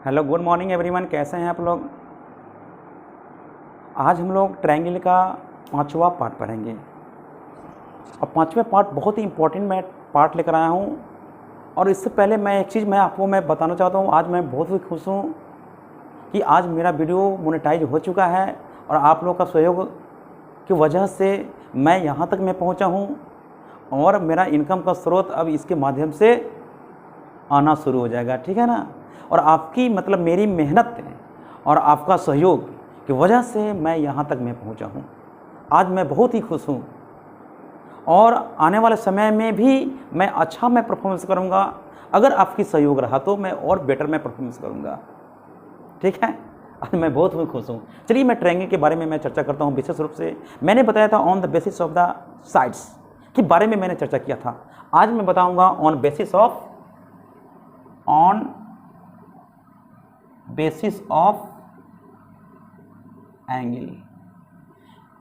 Hello good morning everyone, कैसे हैं आप लोग। आज हम लोग ट्रायंगल का 5वां पार्ट पढ़ेंगे और 5वें पार्ट बहुत ही इम्पोर्टेंट मैं पार्ट लेकर आया हूं। और इससे पहले मैं एक चीज़ आपको बताना चाहता हूं। आज मैं बहुत ही खुश हूं कि आज मेरा वीडियो मोनेटाइज हो चुका है और आप लोग का सहयोग की वजह से मैं यहां तक पहुंचा हूं और मेरा इनकम का स्रोत अब इसके माध्यम से आना शुरू हो जाएगा, ठीक है ना। और आपकी मेरी मेहनत और आपका सहयोग की वजह से मैं यहाँ तक पहुँचा हूँ। आज मैं बहुत ही खुश हूँ और आने वाले समय में भी मैं परफॉर्मेंस करूँगा। अगर आपकी सहयोग रहा तो मैं और बेटर परफॉर्मेंस करूँगा, ठीक है। आज मैं बहुत ही खुश हूँ। चलिए मैं ट्रायंगल के बारे में मैं चर्चा करता हूँ। विशेष रूप से मैंने बताया था on the basis of the sides के बारे में मैंने चर्चा किया था। आज मैं बताऊँगा on basis of angle.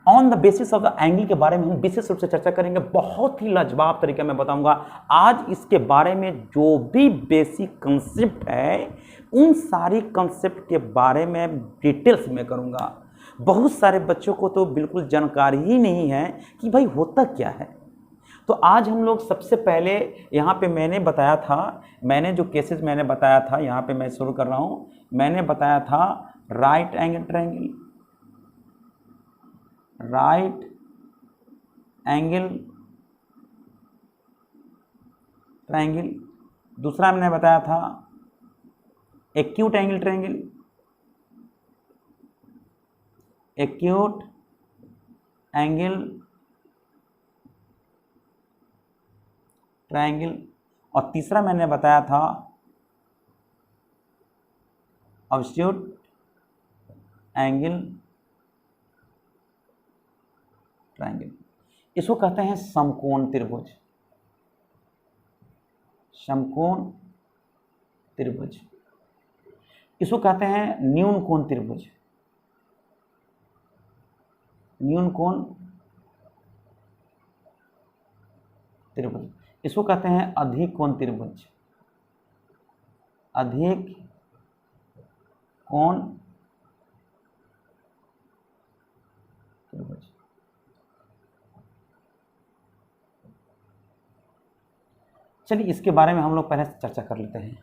On the basis of the angle के बारे में हम विशेष रूप से चर्चा करेंगे। बहुत ही लाजवाब तरीके में बताऊंगा। आज इसके बारे में जो भी बेसिक कंसेप्ट है उन सारी कंसेप्ट के बारे में डिटेल्स में करूंगा। बहुत सारे बच्चों को तो बिल्कुल जानकारी ही नहीं है कि भाई होता क्या है। तो आज हम लोग सबसे पहले यहाँ पे मैंने बताया था, मैंने जो केसेस मैंने बताया था यहाँ पे मैं शुरू कर रहा हूँ। मैंने बताया था right angle triangle, right angle triangle. दूसरा मैंने बताया था acute angle triangle, acute angle triangle. और तीसरा मैंने बताया था ऑब्ट्यूट एंगल ट्रायंगल। इसको कहते हैं समकोण त्रिभुज, समकोण त्रिभुज। इसको कहते हैं न्यून कोण त्रिभुज, न्यून कोण त्रिभुज। इसको कहते हैं अधिक कोण त्रिभुज, अधिक कोण त्रिभुज। चलिए इसके बारे में हम लोग पहले चर्चा कर लेते हैं।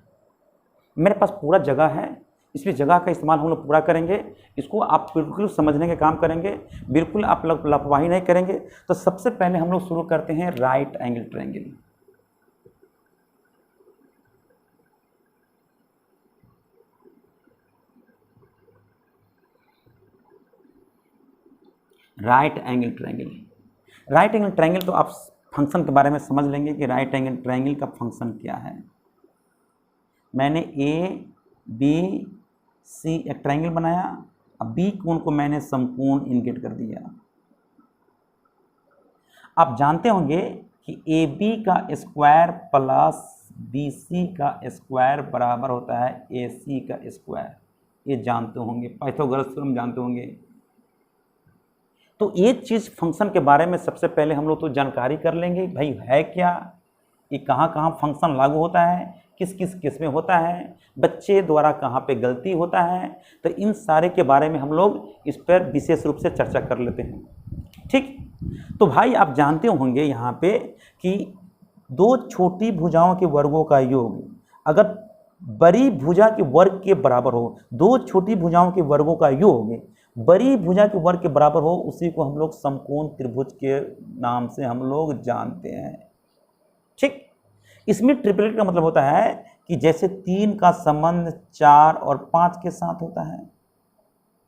मेरे पास पूरा जगह है, इसलिए जगह का इस्तेमाल हम लोग पूरा करेंगे। इसको आप बिल्कुल समझने के काम करेंगे, बिल्कुल आप लोग लापरवाही नहीं करेंगे। तो सबसे पहले हम लोग शुरू करते हैं right angle triangle. Right angle triangle, right angle triangle तो आप फंक्शन के बारे में समझ लेंगे कि राइट एंगल ट्रायंगल का फंक्शन क्या है। मैंने ए बी सी एक ट्रायंगल बनाया, अब बी कोण को मैंने समकोण इंडिकेट कर दिया। आप जानते होंगे कि ए बी का स्क्वायर प्लस बी सी का स्क्वायर बराबर होता है ए सी का स्क्वायर। ये जानते होंगे, पाइथागोरस थ्योरम जानते होंगे। तो एक चीज़ फंक्शन के बारे में सबसे पहले हम लोग तो जानकारी कर लेंगे, भाई है क्या, ये कहाँ कहाँ फंक्शन लागू होता है, किस किस केस में होता है, बच्चे द्वारा कहाँ पे गलती होता है। तो इन सारे के बारे में हम लोग इस पर विशेष रूप से चर्चा कर लेते हैं, ठीक। तो भाई आप जानते होंगे यहाँ पे कि दो छोटी भुजाओं के वर्गों का योग अगर बड़ी भुजा के वर्ग के बराबर हो, दो छोटी भुजाओं के वर्गों का योग बड़ी भुजा के वर्ग के बराबर हो, उसी को हम लोग समकोण त्रिभुज के नाम से हम लोग जानते हैं, ठीक। इसमें ट्रिपलेट का मतलब होता है कि जैसे 3 का संबंध 4 और 5 के साथ होता है,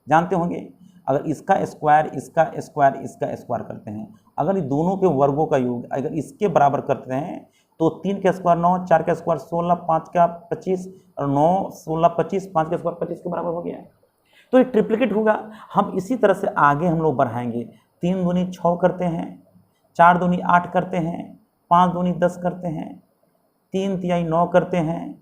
जानते होंगे। अगर इसका स्क्वायर इसका स्क्वायर इसका स्क्वायर करते हैं, अगर ये दोनों के वर्गों का योग अगर इसके बराबर करते हैं तो 3 का स्क्वायर 9, 4 का स्क्वायर 16, 5 का 25 और 9 16 25, 5 का स्क्वायर 25 के बराबर हो गया। तो ये ट्रिप्लिकेट होगा। हम इसी तरह से आगे हम लोग बढ़ाएंगे। 3 दूनी 6 करते हैं, 4 दूनी 8 करते हैं, 5 दूनी 10 करते हैं, 3 तिहाई 9 करते हैं,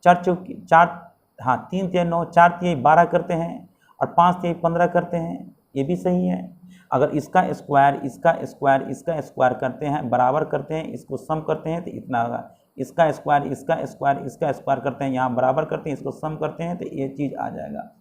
4 तिहाई 9, 4 तिहाई 12 करते हैं और 5 तिहाई 15 करते हैं। ये भी सही है। अगर इसका स्क्वायर इसका स्क्वायर इसका स्क्वायर करते हैं, बराबर करते हैं, इसको सम करते हैं तो इतना होगा। इसका स्क्वायर, इसका स्क्वायर, इसका स्क्वायर करते हैं, यहाँ बराबर करते हैं, इसको सम करते हैं तो ये चीज़ आ जाएगा।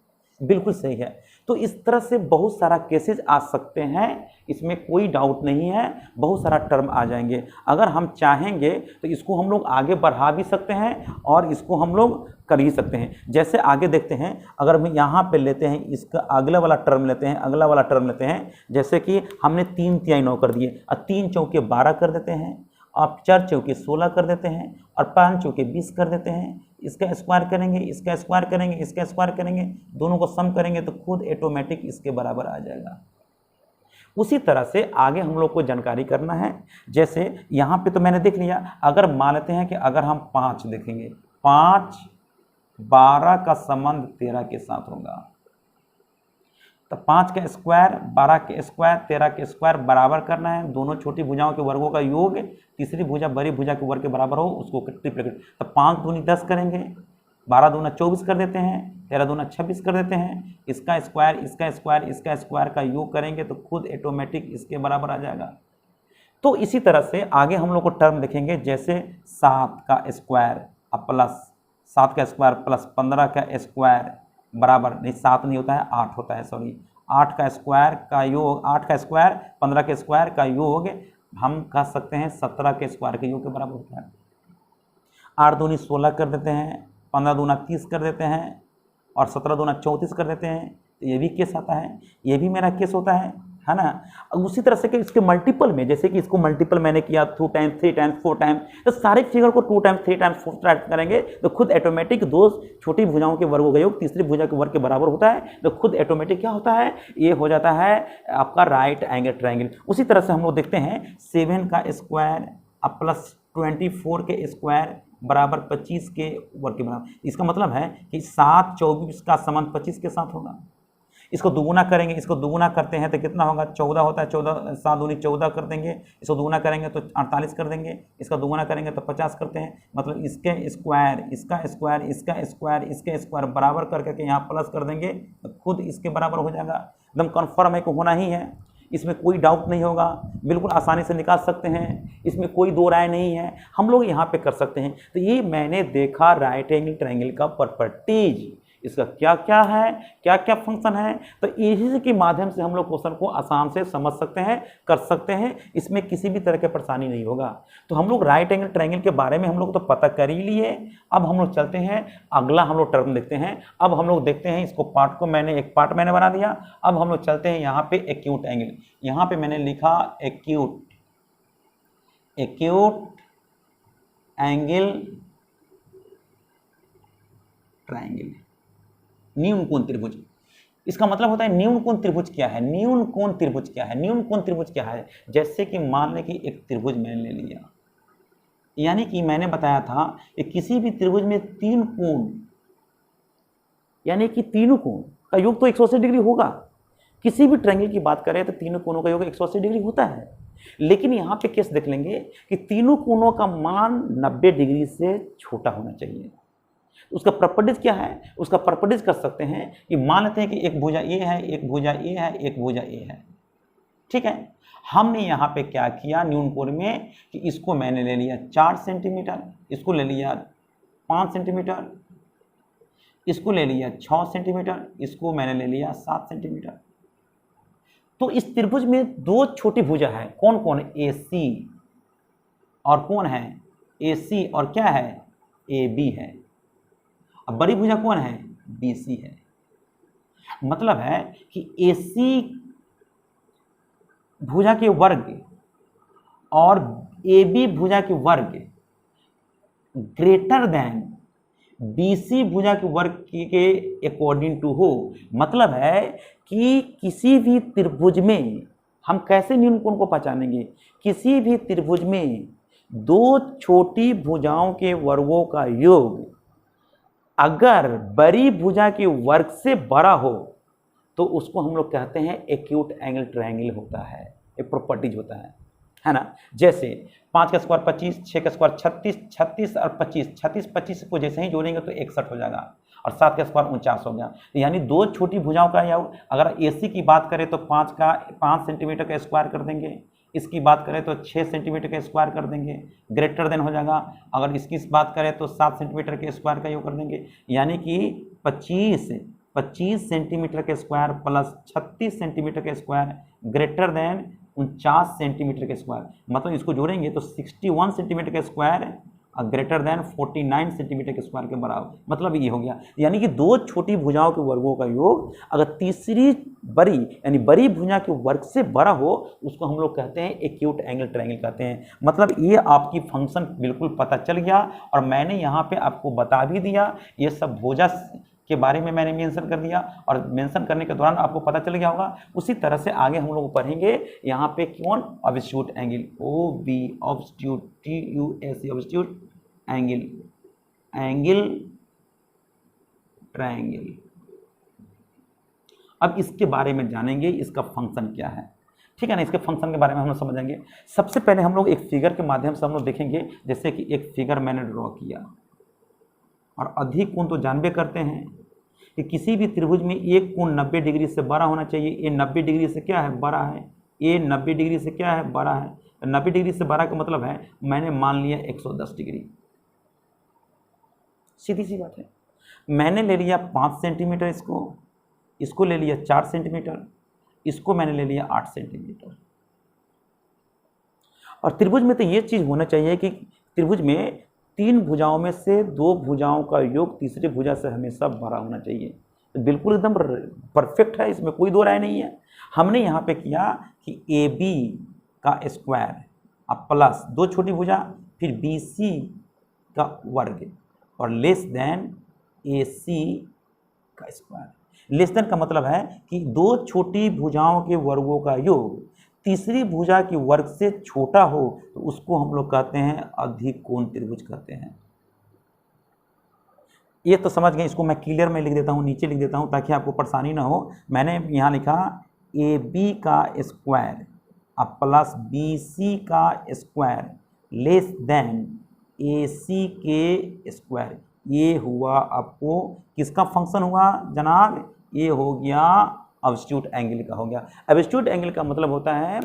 बिल्कुल सही है। तो इस तरह से बहुत सारा केसेस आ सकते हैं, इसमें कोई डाउट नहीं है, बहुत सारा टर्म आ जाएंगे। अगर हम चाहेंगे तो इसको हम लोग आगे बढ़ा भी सकते हैं और इसको हम लोग कर ही सकते हैं। जैसे आगे देखते हैं, अगर हम यहाँ पे लेते हैं, इसका अगला वाला टर्म लेते हैं, अगला वाला टर्म लेते हैं, जैसे कि हमने 3 तिहाई 9 कर दिए, और 3 चौके 12 कर देते हैं, आप 4 चौके 16 कर देते हैं और 5 चौके 20 कर देते हैं। इसका स्क्वायर करेंगे, इसका स्क्वायर करेंगे, इसका स्क्वायर करेंगे, दोनों को सम करेंगे तो खुद ऑटोमेटिक इसके बराबर आ जाएगा। उसी तरह से आगे हम लोग को जानकारी करना है। जैसे यहाँ पे तो मैंने देख लिया, अगर मान लेते हैं कि अगर हम 5 देखेंगे, 5 12 का संबंध 13 के साथ होगा, तो 5 का स्क्वायर 12 के स्क्वायर 13 के स्क्वायर बराबर करना है, दोनों छोटी भुजाओं के वर्गों का योग, तीसरी भुजा बड़ी भुजा के वर्ग के बराबर हो, उसको ट्रिप्लिकेट। तो 5 दूनी 10 करेंगे, 12 दूना 24 कर देते हैं, 13 दूना 26 कर देते हैं, इसका स्क्वायर, इसका स्क्वायर, इसका स्क्वायर का योग करेंगे तो खुद ऑटोमेटिक इसके बराबर आ जाएगा। तो इसी तरह से आगे हम लोग को टर्म देखेंगे, जैसे 7 का स्क्वायर प्लस 7 का स्क्वायर प्लस 15 का स्क्वायर बराबर, नहीं 7 नहीं होता है, 8 होता है, सॉरी, 8 का स्क्वायर का योग, 8 का स्क्वायर 15 के स्क्वायर का योग हम कह सकते हैं 17 के स्क्वायर के योग के बराबर होता है। 8 दूनी 16 कर देते हैं, 15 दूना 30 कर देते हैं और 17 दूना 34 कर देते हैं, तो ये भी केस आता है, ये भी मेरा केस होता है ना। उसी तरह से कि इसके मल्टीपल में, जैसे कि इसको मल्टीपल मैंने किया 2 टाइम्स 3 टाइम्स 4 टाइम्स, तो सारे फिगर को 2 टाइम्स 3 टाइम्स 4 टाइम्स करेंगे तो खुद ऑटोमेटिक दो छोटी भुजाओं के वर्गों का योग तीसरी भुजा के वर्ग के बराबर होता है, तो खुद ऑटोमेटिक क्या होता है, ये हो जाता है आपका राइट एंगल ट्रायंगल। उसी तरह से हम लोग देखते हैं 7 का स्क्वायर प्लस 24 के स्क्वायर बराबर 25 के वर्ग के बराबर। इसका मतलब है कि 7 24 का संबंध 25 के साथ होगा। इसको दुगुना करेंगे, इसको दुगुना करते हैं तो कितना होगा, 14 होता है, 14 7 दूनी 14 कर देंगे, इसको दुगुना करेंगे तो 48 कर देंगे, इसका दुगुना करेंगे तो 50 करते हैं, मतलब इसके स्क्वायर, इसका स्क्वायर, इसका स्क्वायर, इसके स्क्वायर बराबर करके यहाँ प्लस कर देंगे तो खुद इसके बराबर हो जाएगा। एकदम कन्फर्म है कि होना ही है, इसमें कोई डाउट नहीं होगा, बिल्कुल आसानी से निकाल सकते हैं, इसमें कोई दो राय नहीं है, हम लोग यहाँ पे कर सकते हैं। तो ये मैंने देखा राइट एंगल ट्रायंगल का प्रॉपर्टीज, इसका क्या क्या है, क्या क्या फंक्शन है, तो इसी के माध्यम से हम लोग क्वेश्चन को आसान से समझ सकते हैं, कर सकते हैं, इसमें किसी भी तरह की परेशानी नहीं होगा। तो हम लोग राइट एंगल ट्रायंगल के बारे में हम लोग तो पता कर ही लिए। अब हम लोग चलते हैं, अगला हम लोग टर्म देखते हैं। अब हम लोग देखते हैं, इसको पार्ट को मैंने एक पार्ट मैंने बना दिया। अब हम लोग चलते हैं यहाँ पे एक्यूट एंगल, यहाँ पे मैंने लिखा एक्यूट एंगल ट्रायंगल, न्यून कोण त्रिभुज। इसका मतलब होता है न्यून कोण त्रिभुज क्या है, न्यून कोण त्रिभुज क्या है, न्यून कोण त्रिभुज क्या है। जैसे कि मान लें कि एक त्रिभुज मैंने ले लिया, यानी कि मैंने बताया था कि किसी भी त्रिभुज में 3 कोण, यानी कि तीनों कोण का योग तो 180 डिग्री होगा। किसी भी ट्रायंगल की बात करें तो तीनों कोणों का योग 180 डिग्री होता है, लेकिन यहाँ पे केस देख लेंगे कि तीनों कोणों का मान 90 डिग्री से छोटा होना चाहिए। उसका प्रॉपर्टीज क्या है, उसका प्रॉपर्टीज कर सकते हैं कि मान लेते हैं कि एक भुजा ए है, एक भुजा ए है, एक भुजा ए है, ठीक है। हमने यहाँ पे क्या किया न्यून कोण में कि इसको मैंने ले लिया 4 सेंटीमीटर, इसको ले लिया 5 सेंटीमीटर, इसको ले लिया 6 सेंटीमीटर, इसको मैंने ले लिया 7 सेंटीमीटर। तो इस त्रिभुज में 2 छोटी भुजा है, कौन कौन, ए सी और कौन है, ए सी और क्या है, ए बी है। अब बड़ी भुजा कौन है, बी सी है। मतलब है कि ए सी भुजा के वर्ग और ए बी भुजा के वर्ग ग्रेटर देन बी सी भुजा के वर्ग के अकॉर्डिंग टू हो। मतलब है कि किसी भी त्रिभुज में हम कैसे न्यून कोण को पहचानेंगे, किसी भी त्रिभुज में 2 छोटी भुजाओं के वर्गों का योग अगर बड़ी भुजा के वर्ग से बड़ा हो तो उसको हम लोग कहते हैं एक्यूट एंगल ट्रायंगल होता है, एक प्रॉपर्टीज होता है ना। जैसे 5 का स्क्वायर 25, 6 का स्क्वायर 36, 36 और 25, 36 25 को जैसे ही जोड़ेंगे तो 61 हो जाएगा और 7 का स्क्वायर 49 हो गया। यानी 2 छोटी भुजाओं का योग, अगर AC की बात करें तो 5 सेंटीमीटर का स्क्वायर कर देंगे, इसकी बात करें तो 6 सेंटीमीटर का स्क्वायर कर देंगे, ग्रेटर देन हो जाएगा। अगर इसकी बात करें तो 7 सेंटीमीटर के स्क्वायर का योग कर देंगे, यानी कि 25 सेंटीमीटर के स्क्वायर प्लस 36 सेंटीमीटर के स्क्वायर ग्रेटर देन 49 सेंटीमीटर के स्क्वायर, मतलब इसको जोड़ेंगे तो 61 सेंटीमीटर के स्क्वायर ग्रेटर देन 49 सेंटीमीटर के स्क्वायर के बराबर, मतलब ये हो गया। यानी कि दो छोटी भुजाओं के वर्गों का योग अगर तीसरी बड़ी यानी बड़ी भुजा के वर्ग से बड़ा हो उसको हम लोग कहते हैं एक्यूट एंगल ट्रायंगल कहते हैं। मतलब ये आपकी फंक्शन बिल्कुल पता चल गया और मैंने यहाँ पे आपको बता भी दिया, ये सब भुजा के बारे में मैंने मेंशन कर दिया और मेंशन करने के दौरान आपको पता चल गया होगा। उसी तरह से आगे हम लोग पढ़ेंगे यहाँ पे कौन, ऑब्स्ट्यूट angle, O B ऑब्स्ट्यूट, T U S ऑब्स्ट्यूट angle, angle triangle. अब इसके बारे में जानेंगे इसका फंक्शन क्या है, ठीक है ना। इसके फंक्शन के बारे में हम लोग समझेंगे। सबसे पहले हम लोग एक फिगर के माध्यम से हम लोग देखेंगे, जैसे कि एक फिगर मैंने ड्रॉ किया और अधिक कोण तो जानबे करते हैं कि किसी भी त्रिभुज में एक कोण 90 डिग्री से बड़ा होना चाहिए। ये 90 डिग्री से क्या है, बड़ा है। ये 90 डिग्री से क्या है, बड़ा है। 90 डिग्री से बड़ा का मतलब है मैंने मान लिया 110 डिग्री, सीधी सी बात है। मैंने ले लिया 5 सेंटीमीटर, इसको ले लिया 4 सेंटीमीटर, इसको मैंने ले लिया 8 सेंटीमीटर। और त्रिभुज में तो ये चीज होना चाहिए कि त्रिभुज में 3 भुजाओं में से 2 भुजाओं का योग तीसरी भुजा से हमेशा बड़ा होना चाहिए। तो बिल्कुल एकदम परफेक्ट है, इसमें कोई दो राय नहीं है। हमने यहाँ पे किया कि ए बी का स्क्वायर अब प्लस 2 छोटी भुजा फिर बी सी का वर्ग और लेस देन ए सी का स्क्वायर। लेस देन का मतलब है कि 2 छोटी भुजाओं के वर्गों का योग तीसरी भुजा के वर्ग से छोटा हो तो उसको हम लोग कहते हैं अधिक कोण त्रिभुज कहते हैं। ये तो समझ गए, इसको मैं क्लियर में लिख देता हूँ, नीचे लिख देता हूँ ताकि आपको परेशानी ना हो। मैंने यहाँ लिखा ए बी का स्क्वायर अब प्लस बी सी का स्क्वायर लेस देन ए सी के स्क्वायर। ये हुआ आपको किसका फंक्शन हुआ जनाब, ये हो गया ऑब्स्ट्यूट एंगल का हो गया। ऑब्स्ट्यूट एंगल का मतलब होता है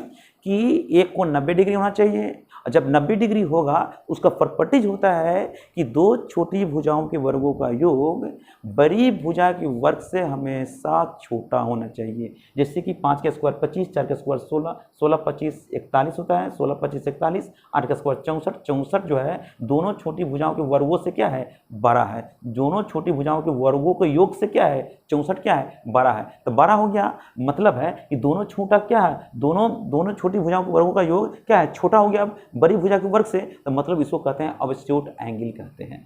कि एक कोण 90 डिग्री होना चाहिए और जब 90 डिग्री होगा उसका प्रॉपर्टीज होता है कि 2 छोटी भुजाओं के वर्गों का योग बड़ी भुजा के वर्ग से हमेशा छोटा होना चाहिए। जैसे कि 5 का स्क्वायर 25, 4 का स्क्वायर 16, 16 25 41 होता है, 16 25 41, 8 का स्क्वायर 64, 64 जो है दोनों छोटी भुजाओं के वर्गों से क्या है, बड़ा है। दोनों छोटी भुजाओं के वर्गों के योग से क्या है, 64 क्या है, बड़ा है। तो बड़ा हो गया, मतलब है कि दोनों छोटा क्या है, दोनों छोटी भुजाओं के वर्गों का योग क्या है, छोटा हो गया बड़ी भुजा के वर्ग से। तो मतलब इसको कहते हैं ऑब्स्ट्यूट एंगल कहते हैं।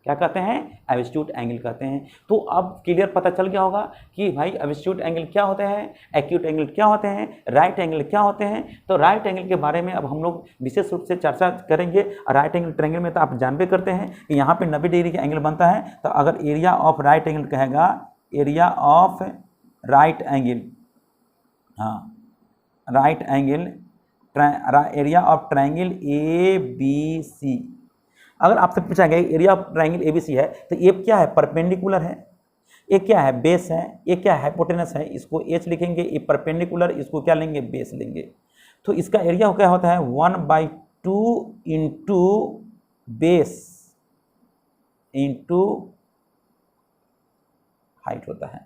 क्या कहते हैं, ऑब्स्ट्यूट एंगल कहते हैं। तो अब क्लियर पता चल गया होगा कि भाई ऑब्स्ट्यूट एंगल क्या होते हैं, एक्यूट एंगल क्या होते हैं, राइट एंगल क्या होते हैं। तो राइट एंगल के बारे में अब हम लोग विशेष रूप से चर्चा करेंगे। राइट एंगल ट्रायंगल में तो आप जानबे करते हैं कि यहाँ पे 90 डिग्री का एंगल बनता है। तो अगर एरिया ऑफ राइट एंगल कहेगा, एरिया ऑफ राइट एंगल, हाँ right angle, area of triangle A B C. अगर आपसे पूछा गया area of triangle A B C है तो ये क्या है, परपेंडिकुलर है, ये क्या है, बेस है, ये क्या है, हाइपोटेनस है। इसको एच लिखेंगे, ये परपेंडिकुलर, इसको क्या लेंगे, बेस लेंगे। तो इसका एरिया क्या होता है, 1/2 इंटू बेस इंटू हाइट होता है।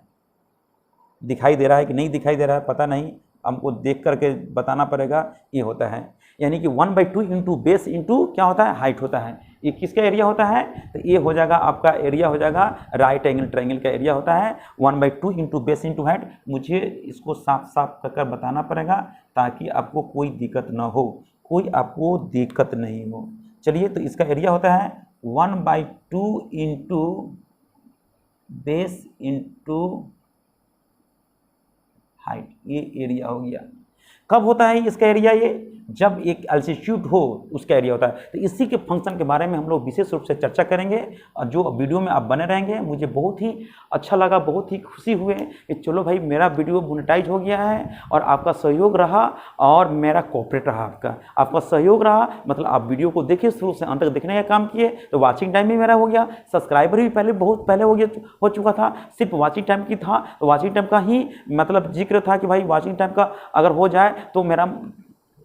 दिखाई दे रहा है कि नहीं दिखाई दे रहा है पता नहीं, हमको देख करके बताना पड़ेगा। ये होता है यानी कि 1/2 इंटू बेस इंटू क्या होता है, हाइट होता है। ये किसका एरिया होता है, तो ये हो जाएगा आपका एरिया हो जाएगा राइट एंगल ट्रायंगल का एरिया होता है 1/2 इंटू बेस इंटू हाइट। मुझे इसको साफ साफ कर बताना पड़ेगा ताकि आपको कोई दिक्कत ना हो, कोई आपको दिक्कत नहीं हो। चलिए, तो इसका एरिया होता है 1/2 इंटू बेस इंटू हाइट, ये एरिया हो गया। कब होता है इसका एरिया, ये जब एक अल्टीट्यूड हो उसका एरिया होता है। तो इसी के फंक्शन के बारे में हम लोग विशेष रूप से चर्चा करेंगे और जो वीडियो में आप बने रहेंगे। मुझे बहुत ही अच्छा लगा, बहुत ही खुशी हुए कि चलो भाई मेरा वीडियो मोनेटाइज हो गया है और आपका सहयोग रहा और मेरा कोऑपरेट रहा, आपका सहयोग रहा। मतलब आप वीडियो को देखिए, शुरू से अंत तक देखने का काम किए तो वॉचिंग टाइम भी मेरा हो गया। सब्सक्राइबर भी पहले बहुत पहले हो चुका था, सिर्फ वॉचिंग टाइम की था। तो वॉचिंग टाइम का ही मतलब जिक्र था कि भाई वॉचिंग टाइम का अगर हो जाए तो मेरा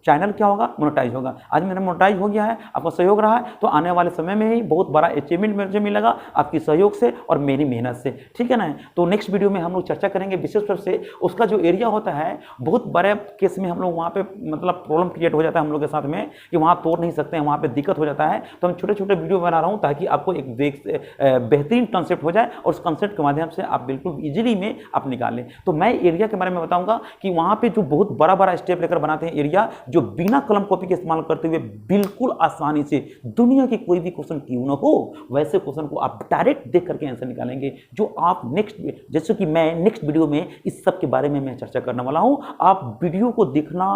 चैनल क्या होगा, मोनेटाइज होगा। आज मेरा मोनेटाइज हो गया है, आपका सहयोग रहा है, तो आने वाले समय में ही बहुत बड़ा अचीवमेंट मुझे मिलेगा आपकी सहयोग से और मेरी मेहनत से, ठीक है ना। तो नेक्स्ट वीडियो में हम लोग चर्चा करेंगे विशेष रूप से उसका जो एरिया होता है, बहुत बड़े केस में हम लोग वहाँ पे मतलब प्रॉब्लम क्रिएट हो जाता है हम लोग के साथ में कि वहाँ तोड़ नहीं सकते हैं, वहाँ पे दिक्कत हो जाता है। तो हम छोटे छोटे वीडियो बना रहा हूँ ताकि आपको एक बेहतरीन कंसेप्ट हो जाए और उस कंसेप्ट के माध्यम से आप बिल्कुल इजीली में आप निकालें। तो मैं एरिया के बारे में बताऊंगा कि वहाँ पे जो बहुत बड़ा बड़ा स्टेप लेकर बनाते हैं एरिया, जो बिना कलम कॉपी के इस्तेमाल करते हुए बिल्कुल आसानी से दुनिया की कोई भी क्वेश्चन क्यों ना हो वैसे क्वेश्चन को आप डायरेक्ट देख करके आंसर निकालेंगे, जो आप नेक्स्ट, जैसे कि मैं नेक्स्ट वीडियो में इस सब के बारे में मैं चर्चा करने वाला हूं। आप वीडियो को देखना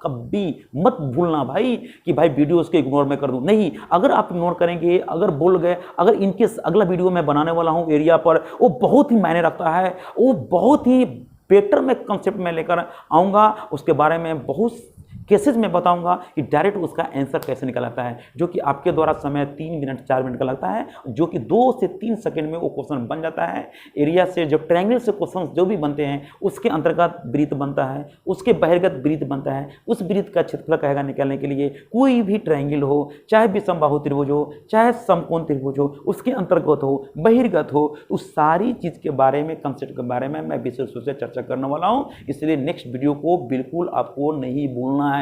कभी मत भूलना भाई कि भाई वीडियो उसके इग्नोर में कर दूं, नहीं। अगर आप इग्नोर करेंगे, अगर भूल गए, अगर इनकेस अगला वीडियो मैं बनाने वाला हूं एरिया पर, वो बहुत ही मायने रखता है, वो बहुत ही बेटर में कंसेप्ट में लेकर आऊँगा, उसके बारे में बहुत केसेज में बताऊंगा कि डायरेक्ट उसका आंसर कैसे निकलता है, जो कि आपके द्वारा समय 3 मिनट 4 मिनट का लगता है, जो कि 2 से 3 सेकंड में वो क्वेश्चन बन जाता है। एरिया से जो ट्रायंगल से क्वेश्चन जो भी बनते हैं उसके अंतर्गत वृत्त बनता है, उसके बहिर्गत वृत्त बनता है, उस वृत्त का क्षेत्रफल कहेगा निकालने के लिए। कोई भी ट्रायंगल हो, चाहे विषमबाहु त्रिभुज हो, चाहे समकोण त्रिभुज हो, उसके अंतर्गत हो, बहिर्गत हो, उस सारी चीज के बारे में, कंसेप्ट के बारे में मैं विशेष रूप से चर्चा करने वाला हूँ। इसलिए नेक्स्ट वीडियो को बिल्कुल आपको नहीं भूलना है।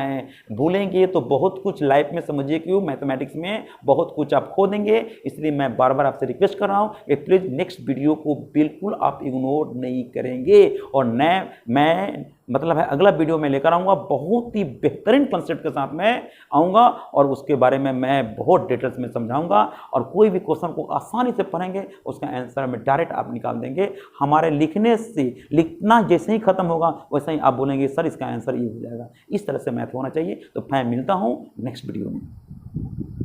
भूलेंगे तो बहुत कुछ लाइफ में, समझिए क्यों, मैथमेटिक्स में बहुत कुछ आप खो देंगे। इसलिए मैं बार बार आपसे रिक्वेस्ट कर रहा हूं कि प्लीज नेक्स्ट वीडियो को बिल्कुल आप इग्नोर नहीं करेंगे। और मैं मतलब है अगला वीडियो में लेकर आऊंगा, बहुत ही बेहतरीन कंसेप्ट के साथ में आऊंगा और उसके बारे में मैं बहुत डिटेल्स में समझाऊंगा। और कोई भी क्वेश्चन को आसानी से पढ़ेंगे उसका आंसर में डायरेक्ट आप निकाल देंगे। हमारे लिखने से, लिखना जैसे ही खत्म होगा वैसे ही आप बोलेंगे सर इसका आंसर ये हो जाएगा। इस तरह से मैथ होना चाहिए। तो मैं मिलता हूँ नेक्स्ट वीडियो में।